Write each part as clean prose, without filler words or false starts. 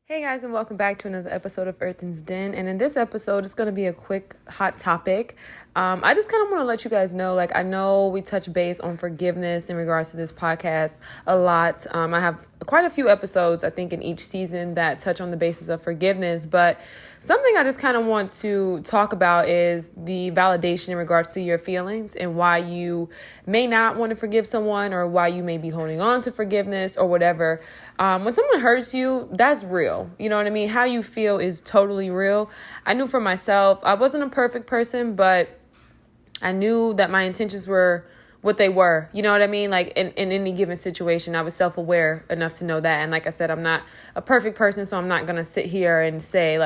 Hey guys, and welcome back to another episode of Earthen's Den. And in this episode, it's going to be a quick hot topic. I just kind of want to let you guys know, I know we touch base on forgiveness in regards to this podcast a lot. I have quite a few episodes, I think, in each season that touch on the basis of forgiveness. But something I just kind of want to talk about is the validation in regards to your feelings and why you may not want to forgive someone or why you may be holding on to forgiveness or whatever. When someone hurts you, that's real. You know what I mean? How you feel is totally real. I knew for myself, I wasn't a perfect person, but I knew that my intentions were what they were. You know what I mean? In any given situation, I was self-aware enough to know that. And like I said, I'm not a perfect person, so I'm not going to sit here and say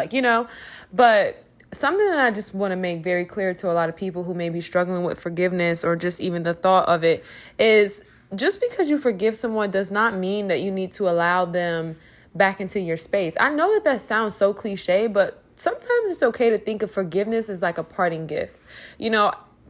but something that I just want to make very clear to a lot of people who may be struggling with forgiveness or just even the thought of it is just because you forgive someone does not mean that you need to allow them back into your space. I know that sounds so cliche, but sometimes it's okay to think of forgiveness as like a parting gift.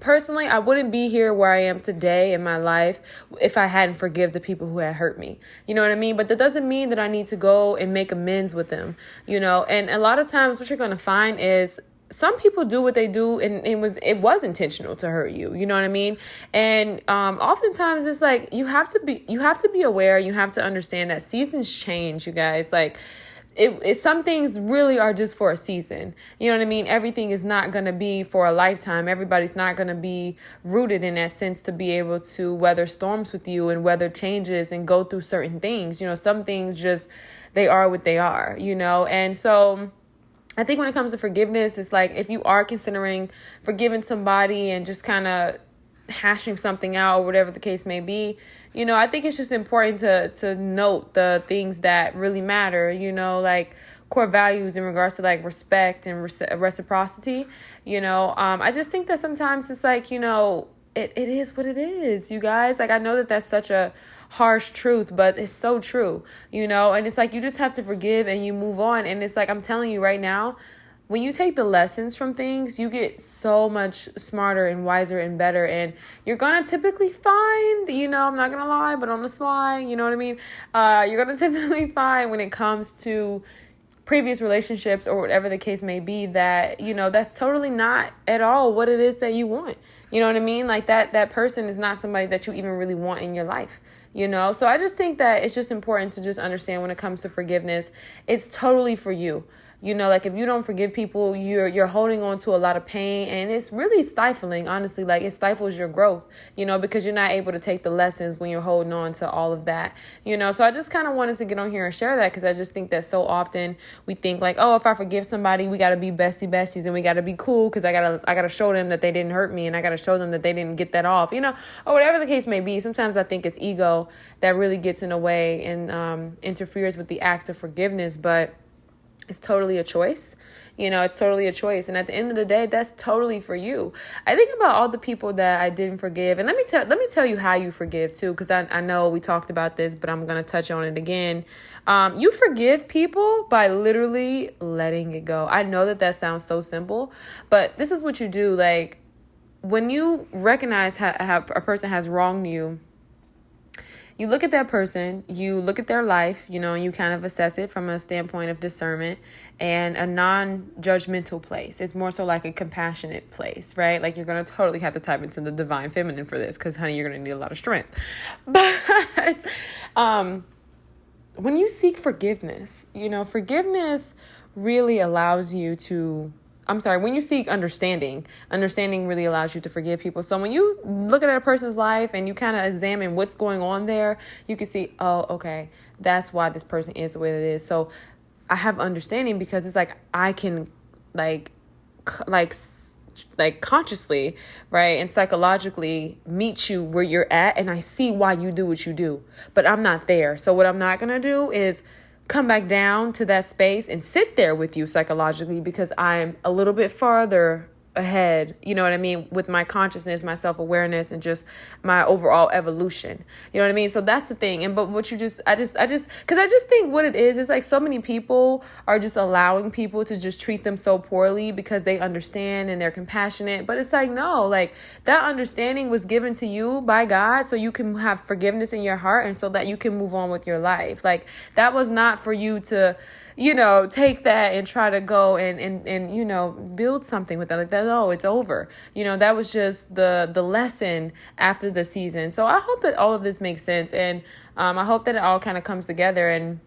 Personally, I wouldn't be here where I am today in my life if I hadn't forgive the people who had hurt me. You know what I mean? But that doesn't mean that I need to go and make amends with them, and a lot of times what you're going to find is some people do what they do and it was intentional to hurt you. You know what I mean? And oftentimes it's like you have to be aware. You have to understand that seasons change, you guys. Some things really are just for a season. You know what I mean? Everything is not going to be for a lifetime. Everybody's not going to be rooted in that sense to be able to weather storms with you and weather changes and go through certain things. Some things just, they are what they are, and so I think when it comes to forgiveness, it's like if you are considering forgiving somebody and just kind of hashing something out or whatever the case may be, I think it's just important to note the things that really matter, like core values in regards to like respect and reciprocity. I just think that sometimes it's like, it is what it is, you guys. I know that that's such a harsh truth, but it's so true, and it's like you just have to forgive and you move on. And it's like I'm telling you right now, when you take the lessons from things, you get so much smarter and wiser and better. And you're going to typically find, I'm not going to lie, but on the sly, you know what I mean? You're going to typically find when it comes to previous relationships or whatever the case may be that, that's totally not at all what it is that you want. You know what I mean? Like that person is not somebody that you even really want in your life, So I just think that it's just important to just understand when it comes to forgiveness, it's totally for you. If you don't forgive people, you're holding on to a lot of pain, and it's really stifling, honestly. It stifles your growth, because you're not able to take the lessons when you're holding on to all of that, So I just kind of wanted to get on here and share that because I just think that so often we think if I forgive somebody, we got to be besties and we got to be cool because I gotta show them that they didn't hurt me and I got to show them that they didn't get that off, or whatever the case may be. Sometimes I think it's ego that really gets in the way and interferes with the act of forgiveness, but it's totally a choice. It's totally a choice. And at the end of the day, that's totally for you. I think about all the people that I didn't forgive. And let me tell you how you forgive too, because I know we talked about this, but I'm going to touch on it again. You forgive people by literally letting it go. I know that sounds so simple, but this is what you do. When you recognize how a person has wronged you, you look at that person, you look at their life, and you kind of assess it from a standpoint of discernment and a non-judgmental place. It's more so like a compassionate place, right? You're going to totally have to type into the divine feminine for this because, honey, you're going to need a lot of strength. But when you seek forgiveness, forgiveness really allows you to... when you seek understanding really allows you to forgive people. So when you look at a person's life and you kind of examine what's going on there, you can see, oh, okay, that's why this person is the way it is. So I have understanding because it's like I can consciously, right, and psychologically meet you where you're at, and I see why you do what you do, but I'm not there. So what I'm not going to do is come back down to that space and sit there with you psychologically because I'm a little bit farther ahead, you know what I mean, with my consciousness, my self-awareness, and just my overall evolution, you know what I mean? So that's the thing. And but what you just, because I just think what it is like so many people are just allowing people to just treat them so poorly because they understand and they're compassionate. But it's like, no, that understanding was given to you by God so you can have forgiveness in your heart and so that you can move on with your life. That was not for you to, take that and try to go and build something with that. Like that, no, it's over. That was just the lesson after the season. So I hope that all of this makes sense. And I hope that it all kind of comes together and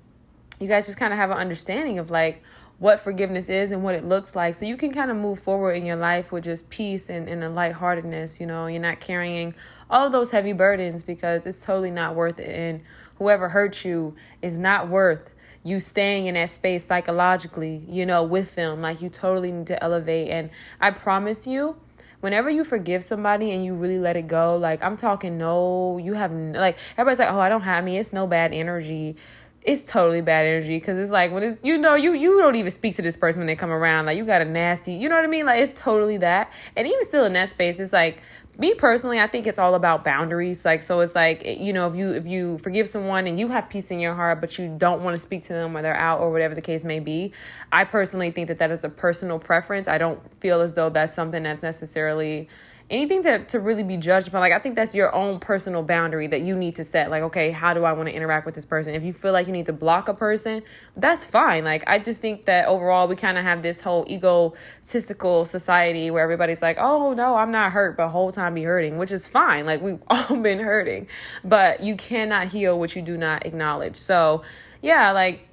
you guys just kind of have an understanding of like what forgiveness is and what it looks like. So you can kind of move forward in your life with just peace and a lightheartedness. You're not carrying all of those heavy burdens because it's totally not worth it. And whoever hurt you is not worth you staying in that space psychologically, with them. Like you totally need to elevate. And I promise you, whenever you forgive somebody and you really let it go, like I'm talking, no, you have like, everybody's like, oh, I don't have me. It's no bad energy. It's totally bad energy because it's like when it's, you don't even speak to this person when they come around. Like you got a nasty, you know what I mean? Like it's totally that. And even still in that space, it's like, me personally, I think it's all about boundaries. Like, so it's like, if you forgive someone and you have peace in your heart, but you don't want to speak to them when they're out or whatever the case may be. I personally think that is a personal preference. I don't feel as though that's something that's necessarily anything to really be judged upon. Like, I think that's your own personal boundary that you need to set. Like, okay, how do I want to interact with this person? If you feel like you need to block a person, that's fine. Like, I just think that overall we kind of have this whole egotistical society where everybody's like, oh, no, I'm not hurt, but whole time be hurting, which is fine. Like, we've all been hurting, but you cannot heal what you do not acknowledge. So, yeah, like,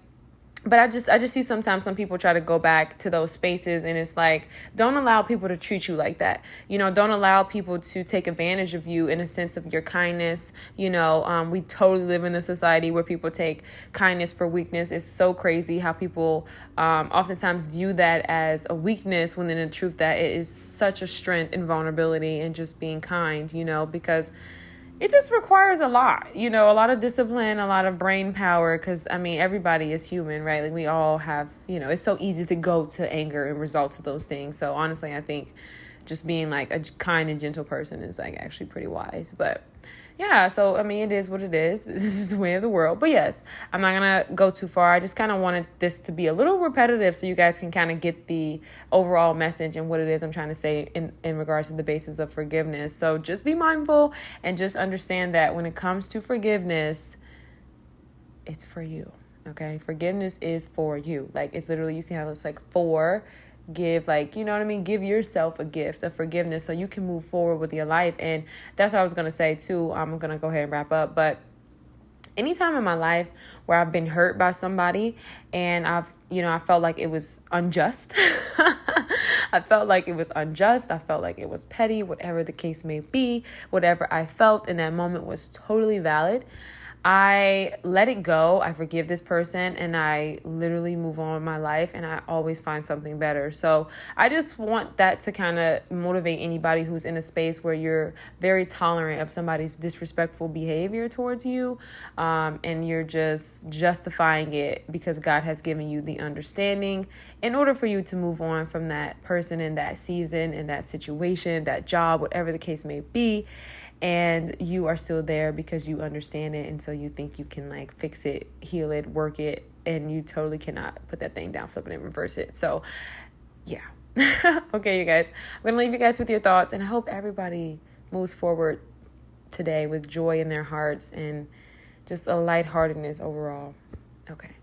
but I just see sometimes some people try to go back to those spaces and it's like, don't allow people to treat you like that. Don't allow people to take advantage of you in a sense of your kindness. We totally live in a society where people take kindness for weakness. It's so crazy how people oftentimes view that as a weakness when in the truth that it is such a strength and vulnerability and just being kind, because it just requires a lot, a lot of discipline, a lot of brain power, because, everybody is human, right? Like, we all have, it's so easy to go to anger and result to those things. So, honestly, I think just being, like, a kind and gentle person is, like, actually pretty wise. But, yeah, so, it is what it is. This is the way of the world. But, yes, I'm not going to go too far. I just kind of wanted this to be a little repetitive so you guys can kind of get the overall message and what it is I'm trying to say in regards to the basis of forgiveness. So just be mindful and just understand that when it comes to forgiveness, it's for you, okay? Forgiveness is for you. Like, it's literally, you see how it's like give, like, give yourself a gift of forgiveness so you can move forward with your life. And that's what I was going to say too. I'm going to go ahead and wrap up. But anytime in my life where I've been hurt by somebody and I felt like it was unjust, I felt like it was unjust. I felt like it was petty, whatever the case may be, whatever I felt in that moment was totally valid. I let it go. I forgive this person and I literally move on with my life and I always find something better. So I just want that to kind of motivate anybody who's in a space where you're very tolerant of somebody's disrespectful behavior towards you. And you're just justifying it because God has given you the understanding in order for you to move on from that person in that season, in that situation, that job, whatever the case may be. And you are still there because you understand it. And so you think you can like fix it, heal it, work it. And you totally cannot put that thing down, flip it and reverse it. So yeah. Okay, you guys, I'm going to leave you guys with your thoughts. And I hope everybody moves forward today with joy in their hearts and just a lightheartedness overall. Okay.